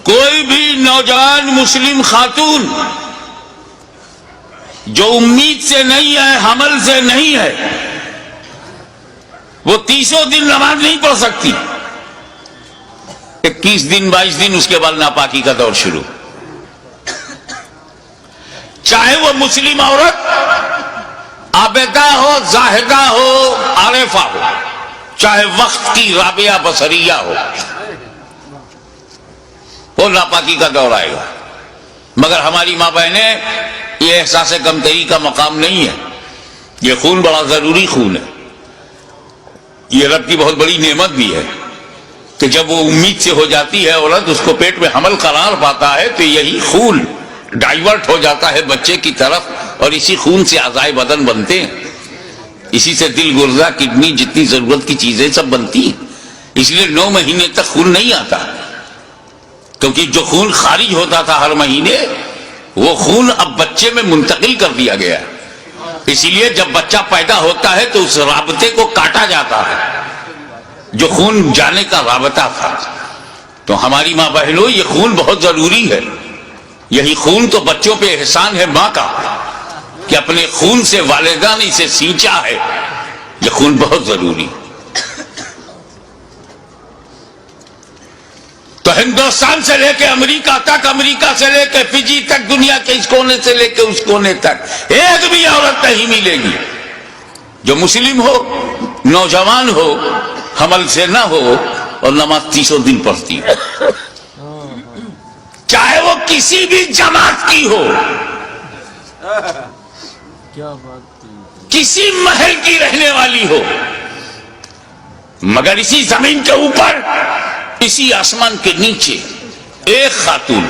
کوئی بھی نوجوان مسلم خاتون جو امید سے نہیں ہے، حمل سے نہیں ہے، وہ 30 دن نماز نہیں پڑھ سکتی. 21 دن 22 دن اس کے بعد ناپاکی کا دور شروع. چاہے وہ مسلم عورت عابدہ ہو، زاہدہ ہو، عارفہ ہو، چاہے وقت کی رابعہ بصریہ ہو، وہ ناپاکی کا دور آئے گا. مگر ہماری ماں بہنیں، یہ احساس کمتری کا مقام نہیں ہے. یہ خون بڑا ضروری خون ہے. یہ رب کی بہت بڑی نعمت بھی ہے کہ جب وہ امید سے ہو جاتی ہے عورت، اس کو پیٹ میں حمل قرار پاتا ہے، تو یہی خون ڈائیورٹ ہو جاتا ہے بچے کی طرف، اور اسی خون سے اعضائے بدن بنتے ہیں. اسی سے دل، گردہ، کڈنی، جتنی ضرورت کی چیزیں سب بنتی ہیں. اس لیے 9 مہینے تک خون نہیں آتا، کیونکہ جو خون خارج ہوتا تھا ہر مہینے، وہ خون اب بچے میں منتقل کر دیا گیا ہے. اسی لیے جب بچہ پیدا ہوتا ہے تو اس رابطے کو کاٹا جاتا ہے جو خون جانے کا رابطہ تھا. تو ہماری ماں بہنوں، یہ خون بہت ضروری ہے. یہی خون تو بچوں پہ احسان ہے ماں کا کہ اپنے خون سے والدہ نے اسے سینچا ہے. یہ خون بہت ضروری. تو ہندوستان سے لے کے امریکہ تک، امریکہ سے لے کے فجی تک، دنیا کے اس کونے سے لے کے اس کونے تک ایک بھی عورت نہیں ملے گی جو مسلم ہو، نوجوان ہو، حمل سے نہ ہو اور نماز 30 دن پڑھتی ہو، چاہے وہ کسی بھی جماعت کی ہو، کسی محل کی رہنے والی ہو. مگر اسی زمین کے اوپر، اسی آسمان کے نیچے ایک خاتون،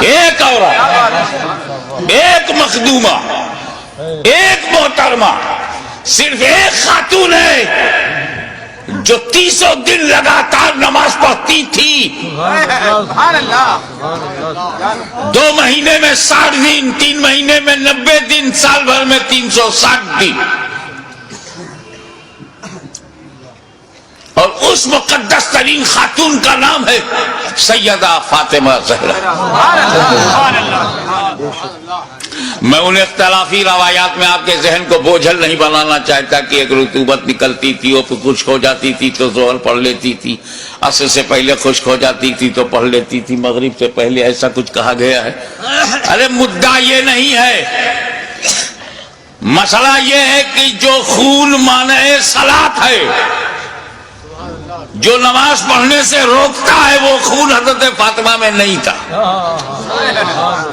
ایک عورت، ایک مخدومہ، ایک محترمہ، صرف ایک خاتون ہے جو 30 دن لگاتار نماز پڑھتی تھی. 2 مہینے میں 60 دن، 3 مہینے میں 90 دن، سال بھر میں 360 دن. اور اس مقدس ترین خاتون کا نام ہے سیدہ فاطمہ زہرا. میں ان اختلافی روایات میں آپ کے ذہن کو بوجھل نہیں بنانا چاہتا کہ ایک رطوبت نکلتی تھی، وہ خشک ہو جاتی تھی تو ظہر پڑھ لیتی تھی، عصر سے پہلے خشک ہو جاتی تھی تو پڑھ لیتی تھی، مغرب سے پہلے، ایسا کچھ کہا گیا ہے. ارے مدعا یہ نہیں ہے. مسئلہ یہ ہے کہ جو خون مانع صلاۃ ہے، جو نماز پڑھنے سے روکتا ہے، وہ خون حضرت فاطمہ میں نہیں تھا.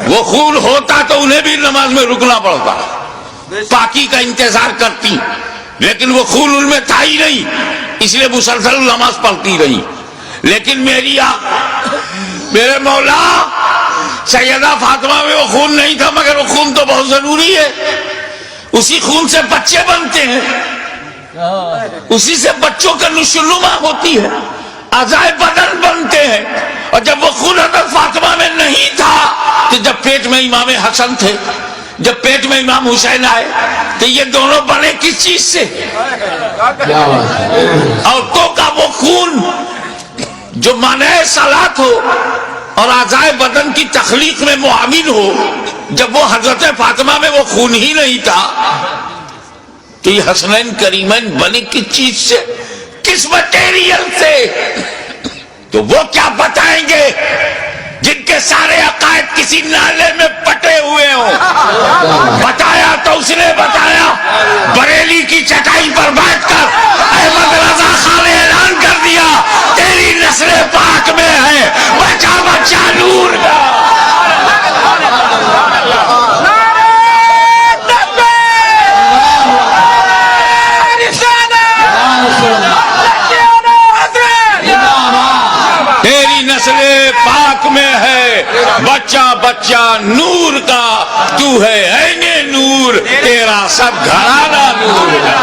وہ خون ہوتا تو انہیں بھی نماز میں رکنا پڑتا، پاکی کا انتظار کرتی، لیکن وہ خون ان میں تھا ہی نہیں، اس لیے مسلسل نماز پڑھتی رہی. لیکن میرے مولا سیدہ فاطمہ میں وہ خون نہیں تھا، مگر وہ خون تو بہت ضروری ہے. اسی خون سے بچے بنتے ہیں، اسی سے بچوں کا نشوونما ہوتی ہے، اعضائے بدن بنتے ہیں. اور جب وہ خون حضرت فاطمہ میں نہیں تھا، تو جب پیٹ میں امام حسن تھے، جب پیٹ میں امام حسین آئے، تو یہ دونوں بنے کس چیز سے؟ عورتوں کا وہ خون جو مانع صلاۃ ہو اور اعضائے بدن کی تخلیق میں معاون ہو، جب وہ حضرت فاطمہ میں وہ خون ہی نہیں تھا، تو یہ حسنین کریمین بنے کس چیز سے، کس مٹیریل سے؟ تو وہ کیا بتائیں گے جن کے سارے عقائد کسی نالے میں پٹے ہوئے ہوں؟ بتایا تو اس نے بتایا، بریلی کی چٹائی پر بیٹھ کر احمد رضا خان نے اعلان کر دیا، تیری نسل پاک میں ہے بچہ بچہ نور کا. نسل پاک میں ہے بچہ بچہ نور کا، تو ہے عین نور، تیرا سب گھرانہ نور کا.